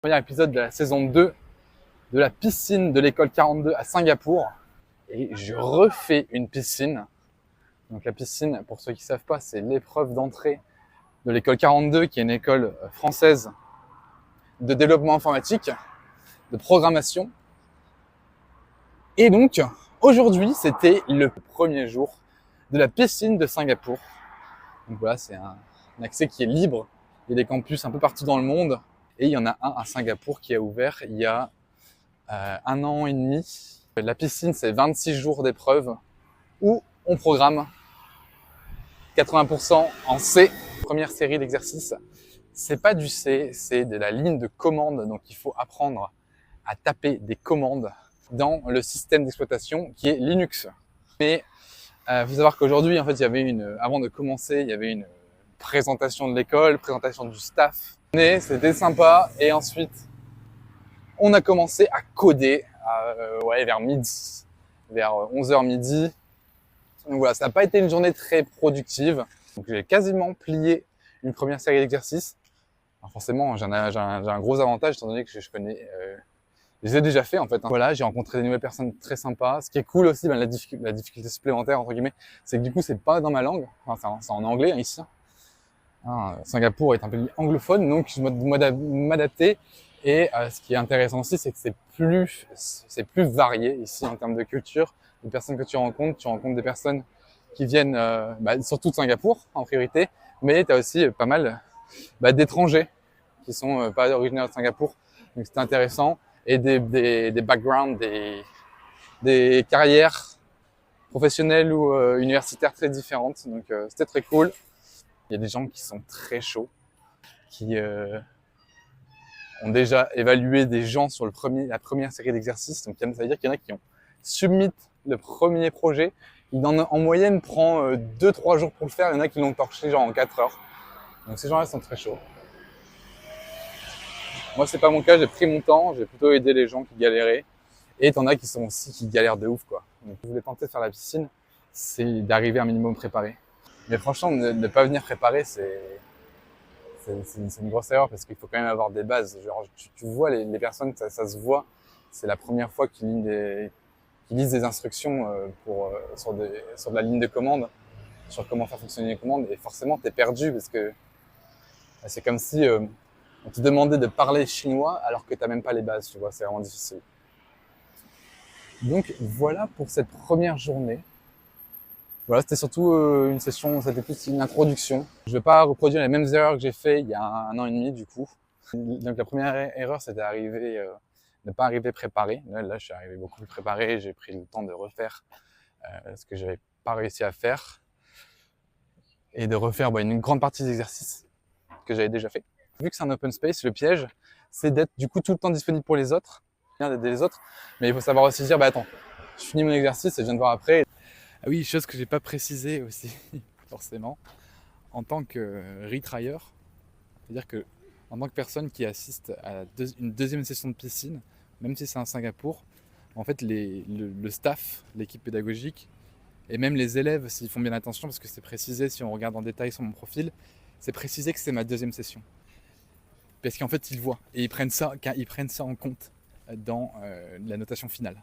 Premier épisode de la saison 2 de la piscine de l'école 42 à Singapour. Et je refais une piscine. Donc la piscine, pour ceux qui ne savent pas, c'est l'épreuve d'entrée de l'école 42, qui est une école française de développement informatique, de programmation. Et donc, aujourd'hui, c'était le premier jour de la piscine de Singapour. Donc voilà, c'est un accès qui est libre. Il y a des campus un peu partout dans le monde. Et il y en a un à Singapour qui a ouvert il y a 1 an et demi. La piscine, c'est 26 jours d'épreuve où on programme 80% en C. Première série d'exercices, c'est pas du C, c'est de la ligne de commande. Donc il faut apprendre à taper des commandes dans le système d'exploitation qui est Linux. Mais faut savoir qu'aujourd'hui, en fait, avant de commencer, il y avait une présentation de l'école, présentation du staff. Mais c'était sympa et ensuite on a commencé à coder vers midi, vers 11h midi. Donc voilà, ça n'a pas été une journée très productive. Donc j'ai quasiment plié une première série d'exercices. Alors forcément, j'ai un gros avantage étant donné que je connais, je les ai déjà fait en fait. Voilà, j'ai rencontré des nouvelles personnes très sympas. Ce qui est cool aussi, la difficulté supplémentaire entre guillemets, c'est que du coup c'est pas dans ma langue, enfin c'est en anglais ici. Singapour est un pays anglophone, donc je dois m'adapter. Et ce qui est intéressant aussi, c'est que c'est plus varié ici en termes de culture. Les personnes que tu rencontres des personnes qui viennent surtout de Singapour en priorité, mais tu as aussi pas mal d'étrangers qui sont pas originaires de Singapour. Donc c'était intéressant. Et des backgrounds, des carrières professionnelles ou universitaires très différentes. Donc c'était très cool. Il y a des gens qui sont très chauds, qui ont déjà évalué des gens sur la première série d'exercices. Donc ça veut dire qu'il y en a qui ont submit le premier projet. Il en moyenne prend 2-3 jours pour le faire. Il y en a qui l'ont torché genre en 4 heures. Donc ces gens-là sont très chauds. Moi c'est pas mon cas, j'ai pris mon temps, j'ai plutôt aidé les gens qui galéraient. Et t'en as qui sont aussi qui galèrent de ouf quoi. Donc si vous voulez tenter de faire la piscine, c'est d'arriver un minimum préparé. Mais franchement, ne pas venir préparé, c'est une grosse erreur parce qu'il faut quand même avoir des bases. Genre, tu vois les personnes, ça se voit. C'est la première fois qu'ils lisent des instructions sur de la ligne de commande, sur comment faire fonctionner les commandes. Et forcément, t'es perdu parce que c'est comme si on te demandait de parler chinois alors que t'as même pas les bases. Tu vois, c'est vraiment difficile. Donc voilà pour cette première journée. Voilà, c'était surtout c'était plus une introduction. Je vais pas reproduire les mêmes erreurs que j'ai fait il y a 1 an et demi du coup. Donc la première erreur, c'était ne pas arriver préparé. Là, je suis arrivé beaucoup plus préparé. J'ai pris le temps de refaire ce que j'avais pas réussi à faire et de refaire une grande partie des exercices que j'avais déjà fait. Vu que c'est un open space, le piège, c'est d'être du coup tout le temps disponible pour les autres, bien d'aider les autres, mais il faut savoir aussi dire attends, je finis mon exercice et je viens de voir après. Ah oui, chose que j'ai pas précisé aussi, forcément, en tant que retrier, c'est-à-dire que en tant que personne qui assiste à une deuxième session de piscine, même si c'est à Singapour, en fait le staff, l'équipe pédagogique et même les élèves, s'ils font bien attention, parce que c'est précisé, si on regarde en détail sur mon profil, c'est précisé que c'est ma deuxième session. Parce qu'en fait, ils voient et ils prennent ça en compte dans la notation finale.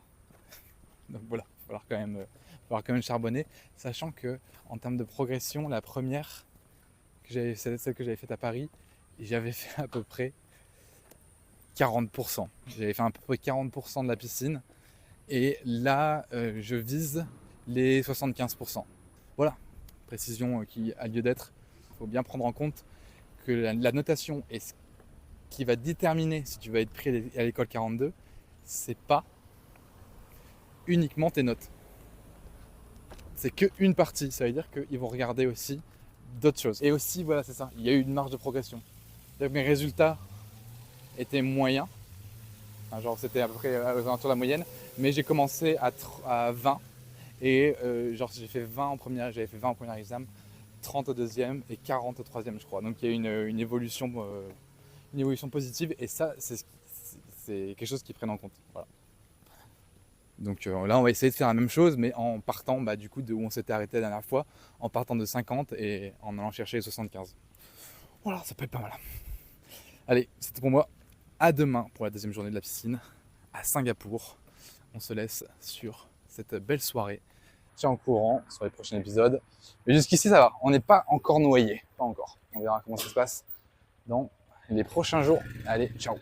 Donc voilà, il va falloir quand même charbonner, sachant que en termes de progression, la première, celle que j'avais faite à Paris, j'avais fait à peu près 40%. J'avais fait à peu près 40% de la piscine. Et là, je vise les 75%. Voilà, précision qui a lieu d'être. Il faut bien prendre en compte que la notation est ce qui va déterminer si tu vas être pris à l'école 42, c'est pas uniquement tes notes. C'est qu'une partie. Ça veut dire qu'ils vont regarder aussi d'autres choses. Et aussi, voilà, c'est ça. Il y a eu une marge de progression. C'est-à-dire que mes résultats étaient moyens. Enfin, genre, c'était à peu près aux alentours de la moyenne. Mais j'ai commencé à 20. Et j'ai fait 20 en première, j'avais fait 20 en premier examen, 30 au deuxième et 40 au troisième, je crois. Donc il y a une évolution positive. Et ça, c'est quelque chose qu'ils prennent en compte. Voilà. Donc là, on va essayer de faire la même chose, mais en partant du coup de où on s'était arrêté la dernière fois, en partant de 50 et en allant chercher les 75. Voilà, ça peut être pas mal. Allez, c'était pour moi. À demain pour la deuxième journée de la piscine à Singapour. On se laisse sur cette belle soirée. Tiens au courant sur les prochains épisodes. Mais jusqu'ici, ça va. On n'est pas encore noyé. Pas encore. On verra comment ça se passe dans les prochains jours. Allez, ciao.